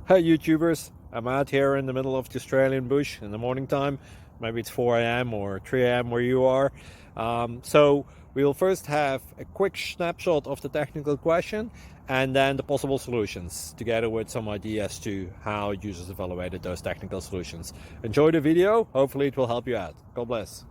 Hi YouTubers, I'm out here in the middle of the Australian bush in the morning time. Maybe it's 4 a.m. or 3 a.m. where you are. So we'll first have a quick snapshot of the technical question and then the possible solutions, together with some ideas to how users evaluated those technical solutions. Enjoy the video, hopefully it will help you out. God bless.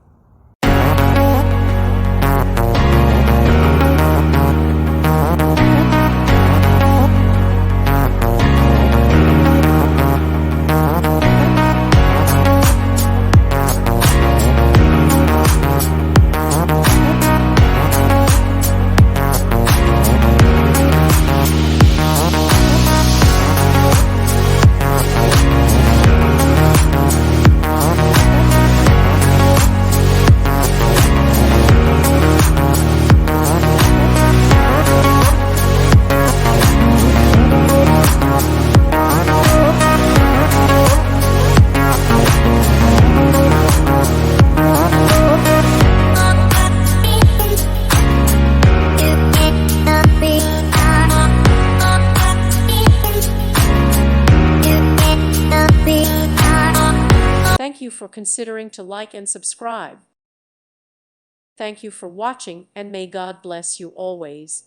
Thank you for considering to like and subscribe. Thank you for watching, and may God bless you always.